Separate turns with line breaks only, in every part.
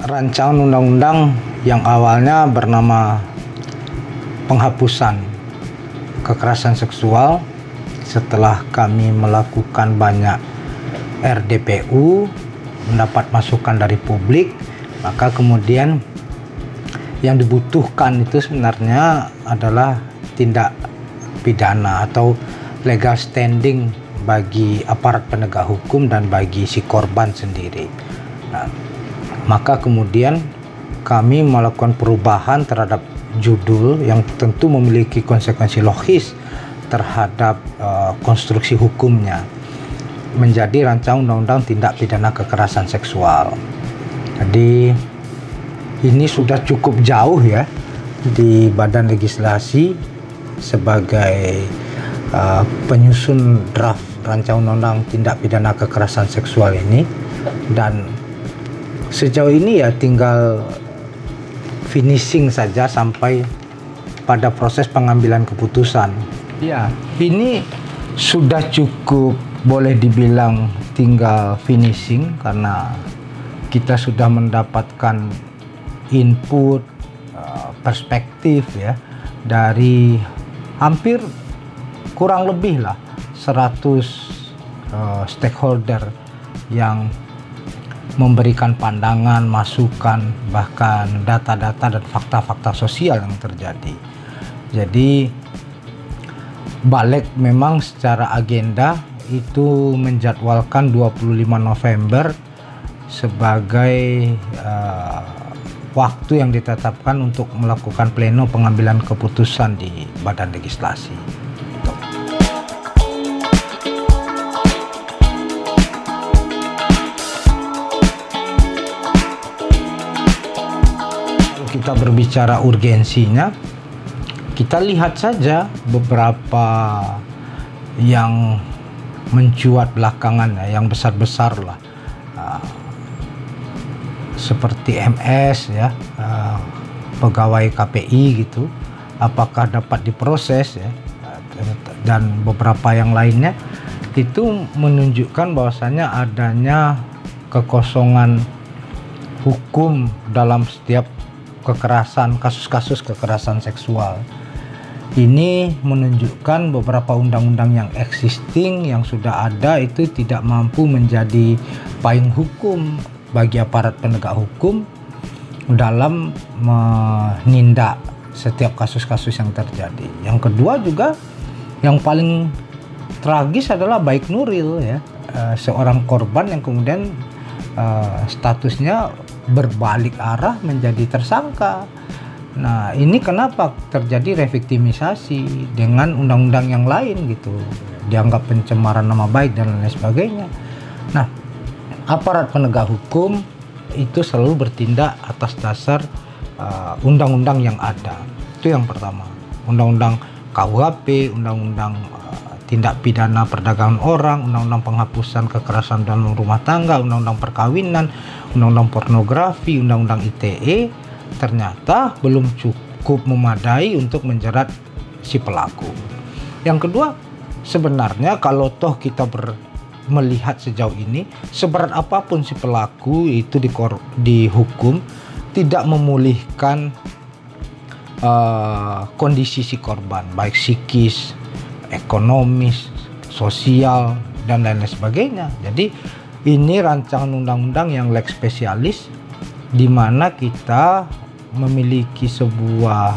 rancangan undang-undang yang awalnya bernama penghapusan kekerasan seksual. Setelah kami melakukan banyak RDPU, mendapat masukan dari publik, maka kemudian yang dibutuhkan itu sebenarnya adalah tindak pidana atau legal standing bagi aparat penegak hukum dan bagi si korban sendiri. Nah, maka kemudian kami melakukan perubahan terhadap judul yang tentu memiliki konsekuensi logis terhadap konstruksi hukumnya, menjadi rancangan undang-undang tindak pidana kekerasan seksual. Jadi ini sudah cukup jauh ya di badan legislasi sebagai penyusun draft rancangan undang-undang tindak pidana kekerasan seksual ini, dan sejauh ini ya tinggal finishing saja sampai pada proses pengambilan keputusan. Ya, ini sudah cukup, boleh dibilang tinggal finishing, karena kita sudah mendapatkan input perspektif ya dari hampir kurang lebih lah 100 stakeholder yang memberikan pandangan, masukan, bahkan data-data dan fakta-fakta sosial yang terjadi. Jadi Balik memang secara agenda itu menjadwalkan 25 November sebagai waktu yang ditetapkan untuk melakukan pleno pengambilan keputusan di badan legislasi. Kalau kita berbicara urgensinya, kita lihat saja beberapa yang mencuat belakangan ya, yang besar-besar lah, seperti MS ya, pegawai KPI gitu, apakah dapat diproses ya, dan beberapa yang lainnya, itu menunjukkan bahwasanya adanya kekosongan hukum dalam setiap kekerasan, kasus-kasus kekerasan seksual. Ini menunjukkan beberapa undang-undang yang existing, yang sudah ada, itu tidak mampu menjadi payung hukum bagi aparat penegak hukum dalam menindak setiap kasus-kasus yang terjadi. Yang kedua juga, yang paling tragis adalah Baik Nuril ya, seorang korban yang kemudian statusnya berbalik arah menjadi tersangka. Nah, ini kenapa terjadi reviktimisasi dengan undang-undang yang lain gitu, dianggap pencemaran nama baik dan lain sebagainya. Nah, aparat penegak hukum itu selalu bertindak atas dasar undang-undang yang ada. Itu yang pertama. Undang-undang KUHP, undang-undang tindak pidana perdagangan orang, undang-undang penghapusan kekerasan dalam rumah tangga, undang-undang perkawinan, undang-undang pornografi, undang-undang ITE, ternyata belum cukup memadai untuk menjerat si pelaku. Yang kedua, sebenarnya kalau toh kita melihat sejauh ini, seberat apapun si pelaku itu dihukum, tidak memulihkan kondisi si korban, baik psikis, ekonomis, sosial, dan lain sebagainya. Jadi ini rancangan undang-undang yang lex spesialis, di mana kita memiliki sebuah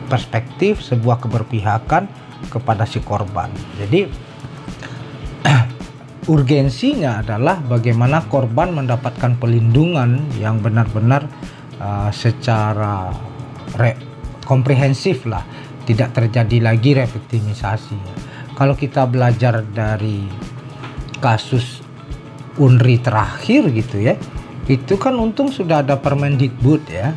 perspektif, sebuah keberpihakan kepada si korban. Jadi urgensinya adalah bagaimana korban mendapatkan pelindungan yang benar-benar secara komprehensif lah, tidak terjadi lagi reviktimisasi. Kalau kita belajar dari kasus Unri terakhir gitu ya, itu kan untung sudah ada Permendikbud ya,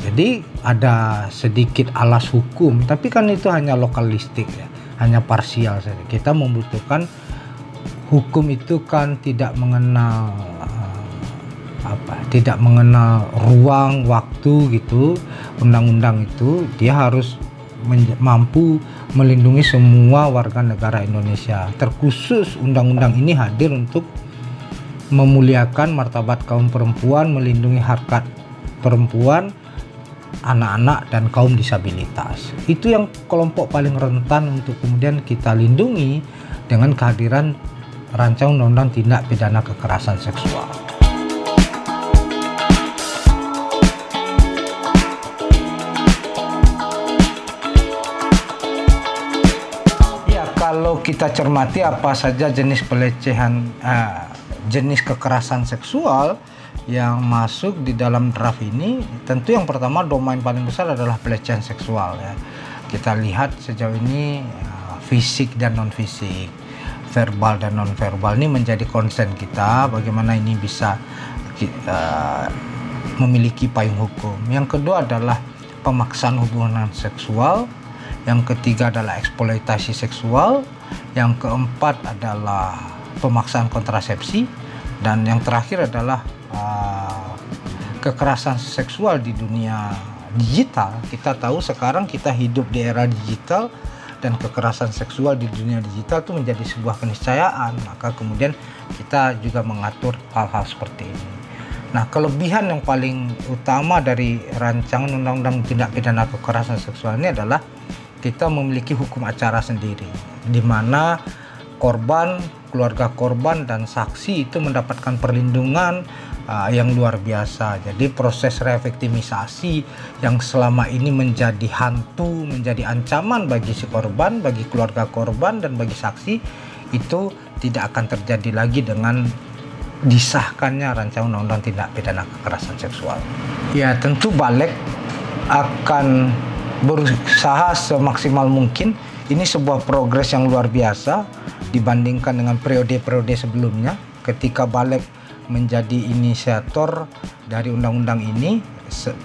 jadi ada sedikit alas hukum, tapi kan itu hanya lokalistik ya, hanya parsial saja. Kita membutuhkan hukum itu kan tidak mengenal tidak mengenal ruang, waktu gitu. Undang-undang itu dia harus mampu melindungi semua warga negara Indonesia. Terkhusus undang-undang ini hadir untuk memuliakan martabat kaum perempuan, melindungi harkat perempuan, anak-anak, dan kaum disabilitas. Itu yang kelompok paling rentan untuk kemudian kita lindungi dengan kehadiran rancangan undang-undang tindak pidana kekerasan seksual. Ya, kalau kita cermati apa saja jenis pelecehan, jenis kekerasan seksual yang masuk di dalam draft ini, tentu yang pertama domain paling besar adalah pelecehan seksual ya. Kita lihat sejauh ini fisik dan non fisik, verbal dan non verbal ini menjadi concern kita, bagaimana ini bisa memiliki payung hukum. Yang kedua adalah pemaksaan hubungan seksual, yang ketiga adalah eksploitasi seksual, yang keempat adalah pemaksaan kontrasepsi, dan yang terakhir adalah kekerasan seksual di dunia digital. Kita tahu sekarang kita hidup di era digital dan kekerasan seksual di dunia digital itu menjadi sebuah keniscayaan, maka kemudian kita juga mengatur hal-hal seperti ini. Nah, kelebihan yang paling utama dari rancangan undang-undang tindak pidana kekerasan seksual ini adalah kita memiliki hukum acara sendiri, di mana korban, keluarga korban, dan saksi itu mendapatkan perlindungan yang luar biasa. Jadi proses reviktimisasi yang selama ini menjadi hantu, menjadi ancaman bagi si korban, bagi keluarga korban, dan bagi saksi, itu tidak akan terjadi lagi dengan disahkannya rancangan undang-undang tindak pidana kekerasan seksual. Ya, tentu Balik akan berusaha semaksimal mungkin. Ini sebuah progres yang luar biasa dibandingkan dengan periode-periode sebelumnya. Ketika Balik menjadi inisiator dari undang-undang ini,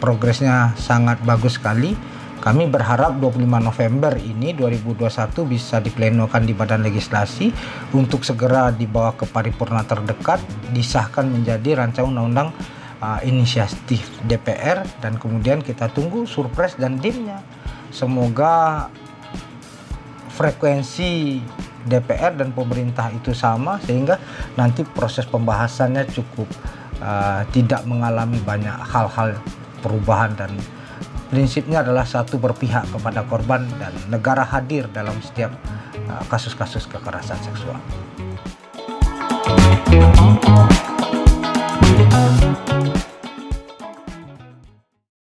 progresnya sangat bagus sekali. Kami berharap 25 November ini 2021 bisa diplenokan di Badan Legislasi untuk segera dibawa ke paripurna terdekat, disahkan menjadi rancangan undang-undang inisiatif DPR, dan kemudian kita tunggu surprise dan dimnya. Semoga frekuensi DPR dan pemerintah itu sama, sehingga nanti proses pembahasannya cukup tidak mengalami banyak hal-hal perubahan, dan prinsipnya adalah satu, berpihak kepada korban dan negara hadir dalam setiap kasus-kasus kekerasan seksual.